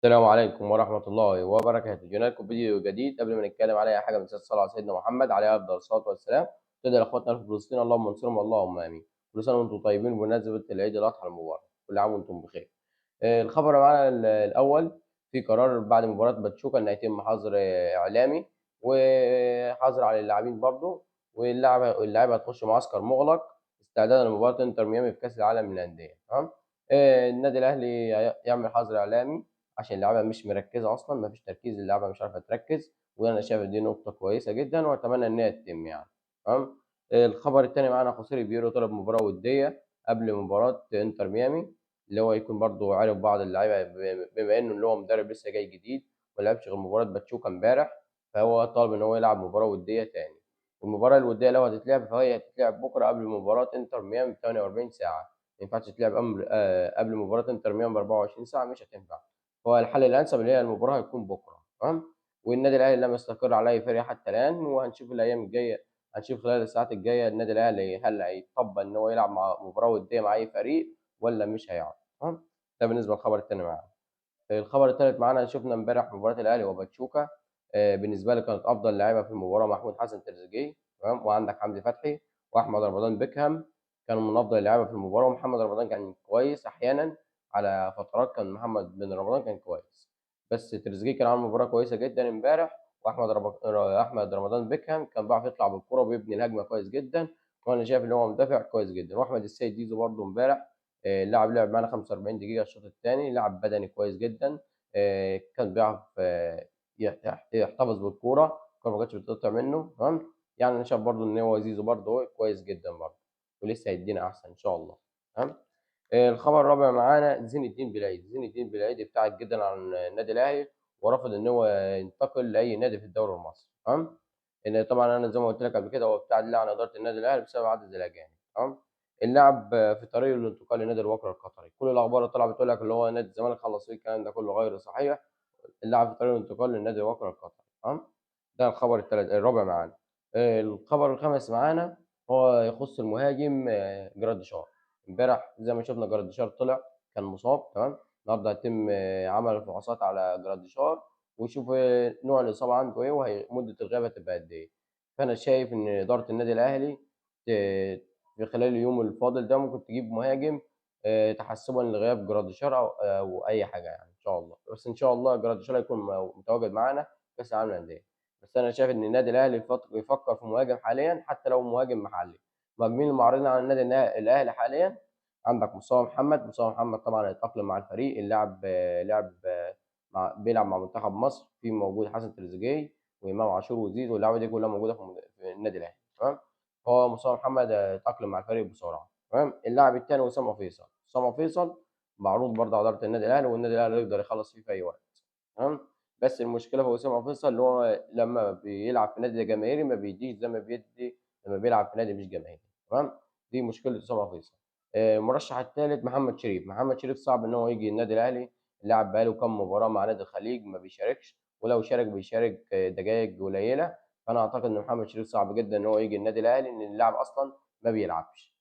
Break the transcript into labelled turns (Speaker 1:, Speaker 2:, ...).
Speaker 1: السلام عليكم ورحمة الله وبركاته. جينا لكم فيديو جديد. قبل ما نتكلم على أي حاجة بنسال الصلاة على سيدنا محمد عليه أفضل الصلاة والسلام. تقدر إخواتنا في فلسطين اللهم انصرهم اللهم آمين. كل سنة وأنتم طيبين بمناسبة العيد الأضحى المبارك. كل عام وأنتم بخير. الخبر معانا الأول في قرار بعد مباراة باتشوكا إن هيتم حظر إعلامي وحظر على اللاعبين برضه، واللاعيبة هتخش معسكر مغلق استعدادا لمباراة انتر ميامي في كأس العالم للأندية. تمام. النادي الأهلي يعمل حظر إعلامي عشان اللعيبة مش مركّزة أصلًا، ما فيش تركيز، اللعيبة مش عارفة تركّز، وأنا شايف إن دي نقطة كويسة جدًا وأتمنى إن هي تتم يعني. تمام. الخبر التاني معانا خوسيه بيرو طلب مباراة ودية قبل مباراة إنتر ميامي، اللي هو يكون برضه عارف بعض اللعيبة بما إنه اللي هو مدرب لسه جاي جديد ما لعبش غير مباراة باتشوكا امبارح، فهو طالب إن هو يلعب مباراة ودية تاني. والمباراة الودية لو هتتلعب فهي هتتلعب بكرة قبل مباراة إنتر ميامي ب48 ساعة، ما ينفعش تتلعب قبل مباراة إنتر ميامي ب24 ساعة، مش هتنفع. هو الحل الأنسب اللي هي المباراة هتكون بكرة. تمام. والنادي الأهلي لم يستقر على أي فريق حتى الآن، وهنشوف الأيام الجاية، هنشوف خلال الساعات الجاية النادي الأهلي هل هيتقبل إن هو يلعب مع مباراة ودية مع أي فريق والّا مش هيلعب. تمام. ده بالنسبة للخبر التاني معانا. الخبر التالت معانا شُفنا امبارح مباراة الأهلي وباتشوكا. بالنسبة لي كانت أفضل لاعيبة في المباراة محمود حسن تريزيجيه. تمام. وعندك حمدي فتحي وأحمد رمضان بيكهام كانوا من أفضل اللعيبة في المباراة، ومحمد رمضان كان كويس أحيانًا، على فترات كان محمد بن رمضان كان كويس. بس تريزيجيه كان عامل مباراة كويسة جدًا امبارح، أحمد رمضان بيكهام كان بيعرف يطلع بالكورة وبيبني الهجمة كويس جدًا، وأنا شايف إن هو مدافع كويس جدًا. وأحمد السيد زيزو برضه امبارح اللاعب لعب معانا 45 دقيقة الشوط التاني، لعب بدني كويس جدًا. كان بيعرف يحتفظ بالكورة، الكورة ما كانتش بتتقطع منه. تمام. يعني أنا شايف برضه إن هو زيزو برضه كويس جدًا برضه، ولسه هيدّينا أحسن إن شاء الله. تمام. الخبر الرابع معانا زين الدين بالعيد. زين الدين بالعيد ابتعد جدًا عن النادي الأهلي ورفض إن هو ينتقل لأي نادي في الدوري المصري. تمام. لإن طبعًا أنا زي ما قُلت لك قبل كده هو ابتعد ليه عن إدارة النادي الأهلي بسبب عدد الأجانب. تمام. اللاعب في طريقه للانتقال لنادي الوكرة القطري. كل الأخبار اللي طالعة بتقول لك اللي هو نادي الزمالك خلّص فيه، الكلام ده كله غير صحيح. اللاعب في طريق الانتقال لنادي الوكرة القطري. تمام. ده الخبر الرابع معانا. الخبر الخامس معانا هو يخُص المهاجم جراديشار. امبارح زي ما شُفنا جراديشار طلع كان مصاب. تمام. النهارده هيتم عمل الفحوصات على جراديشار ويشوف نوع الإصابة عنده إيه مدة الغياب هتبقى قد إيه. فأنا شايف إن إدارة النادي الأهلي ت في خلال اليوم الفاضل ده ممكن تجيب مهاجم تحسُّبًا لغياب جراديشار أو أي حاجة يعني إن شاء الله. بس إن شاء الله جراديشار هيكون متواجد معانا في كأس العالم للأندية. بس أنا شايف إن النادي الأهلي بيفكّر في مهاجم حاليًا حتى لو مهاجم محلي. المهاجمين المعروضين على النادي الأهلي حاليًا عندك مصطفى محمد. مصطفى محمد طبعًا هيتأقلم مع الفريق. اللاعب لعب بيلعب مع منتخب مصر. في موجود حسن تريزيجيه وإمام عاشور وزيزو، واللعيبة دي كلّها موجودة في النادي الأهلي. تمام. هو مصطفى محمد هيتأقلم مع الفريق بسرعة. تمام. اللاعب التاني أسامة فيصل. أسامة فيصل معروض برضه على إدارة النادي الأهلي، والنادي الأهلي يقدر يخلّص فيه في أي وقت. تمام. بس المشكلة في أسامة فيصل اللي هو لمّا بيلعب في نادي جماهيري ما بيدّيش زي ما بيدّي لمّا بيلعب في نادي مش جماهيري. تمام. دي مشكلة أسامة فيصل. المرشح التالت محمد شريف. محمد شريف صعب إن هو ييجي النادي الأهلي. اللاعب بقى له كام مباراة مع نادي الخليج ما بيشاركش، ولو شارك بيشارك دقايق قليلة. فأنا أعتقد إن محمد شريف صعب جدًا إن هو ييجي النادي الأهلي، لإن اللاعب أصلًا ما بيلعبش.